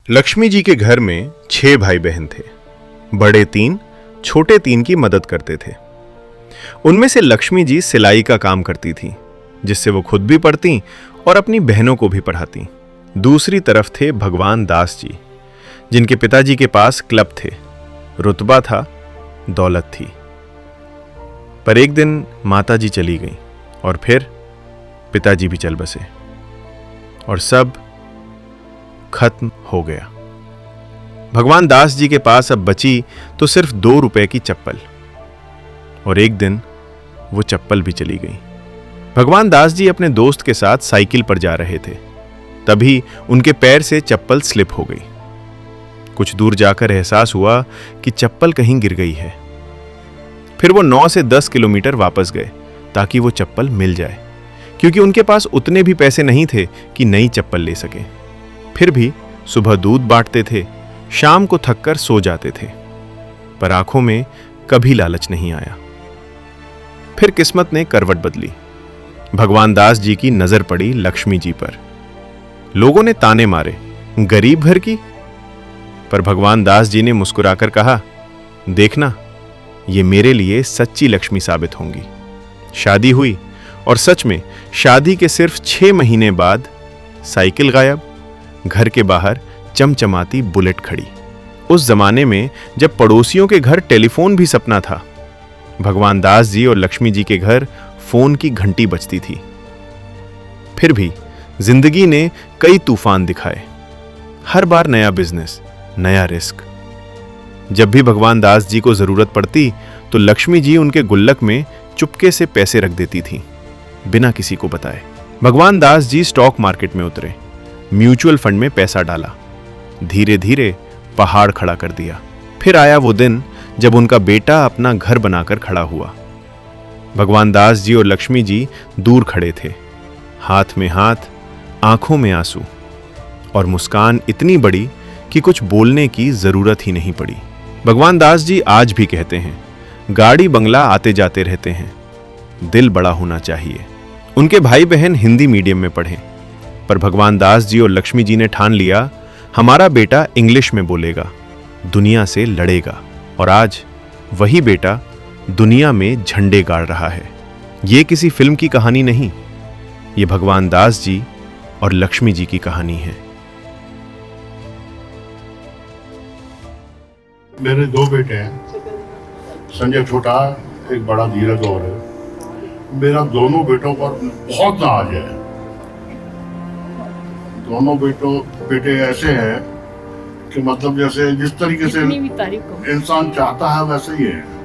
लक्ष्मी जी के घर में 6 भाई बहन थे। बड़े 3, छोटे 3 की मदद करते थे। उनमें से लक्ष्मी जी सिलाई का काम करती थी, जिससे वो खुद भी पढ़ती और अपनी बहनों को भी पढ़ाती। दूसरी तरफ थे भगवान दास जी, जिनके पिताजी के पास क्लब थे, रुतबा था, दौलत थी। पर एक दिन माताजी चली गई और फिर पिताजी भी चल बसे और सब खत्म हो गया। भगवान दास जी के पास अब बची तो सिर्फ 2 रुपए की चप्पल, और एक दिन वो चप्पल भी चली गई। भगवान दास जी अपने दोस्त के साथ साइकिल पर जा रहे थे, तभी उनके पैर से चप्पल स्लिप हो गई। कुछ दूर जाकर एहसास हुआ कि चप्पल कहीं गिर गई है। फिर वो 9 से 10 किलोमीटर वापस गए ताकि वो चप्पल मिल जाए, क्योंकि उनके पास उतने भी पैसे नहीं थे कि नई चप्पल ले सके। फिर भी सुबह दूध बांटते थे, शाम को थककर सो जाते थे, पर आंखों में कभी लालच नहीं आया। फिर किस्मत ने करवट बदली। भगवान दास जी की नजर पड़ी लक्ष्मी जी पर। लोगों ने ताने मारे, गरीब घर की। पर भगवान दास जी ने मुस्कुराकर कहा, देखना, ये मेरे लिए सच्ची लक्ष्मी साबित होंगी। शादी हुई और सच में शादी के सिर्फ 6 महीने बाद साइकिल गायब, घर के बाहर चमचमाती बुलेट खड़ी। उस जमाने में जब पड़ोसियों के घर टेलीफोन भी सपना था, भगवान दास जी और लक्ष्मी जी के घर फोन की घंटी बजती थी। फिर भी जिंदगी ने कई तूफान दिखाए। हर बार नया बिजनेस, नया रिस्क। जब भी भगवान दास जी को जरूरत पड़ती तो लक्ष्मी जी उनके गुल्लक में चुपके से पैसे रख देती थी, बिना किसी को बताए। भगवान दास जी स्टॉक मार्केट में उतरे, म्यूचुअल फंड में पैसा डाला, धीरे धीरे पहाड़ खड़ा कर दिया। फिर आया वो दिन जब उनका बेटा अपना घर बनाकर खड़ा हुआ। भगवान दास जी और लक्ष्मी जी दूर खड़े थे, हाथ में हाथ, आंखों में आंसू, और मुस्कान इतनी बड़ी कि कुछ बोलने की जरूरत ही नहीं पड़ी। भगवान दास जी आज भी कहते हैं, गाड़ी बंगला आते जाते रहते हैं, दिल बड़ा होना चाहिए। उनके भाई बहन हिंदी मीडियम में पढ़े, पर भगवान दास जी और लक्ष्मी जी ने ठान लिया, हमारा बेटा इंग्लिश में बोलेगा, दुनिया से लड़ेगा। और आज वही बेटा दुनिया में झंडे गाड़ रहा है। ये किसी फिल्म की कहानी नहीं, ये भगवान दास जी और लक्ष्मी जी की कहानी है। मेरे 2 बेटे हैं, संजय छोटा, एक बड़ा धीरज और है। मेरा दोनों बेटों पर बहुत नाज है। दोनों बेटे ऐसे हैं कि मतलब जैसे जिस तरीके से इंसान चाहता है वैसे ही है।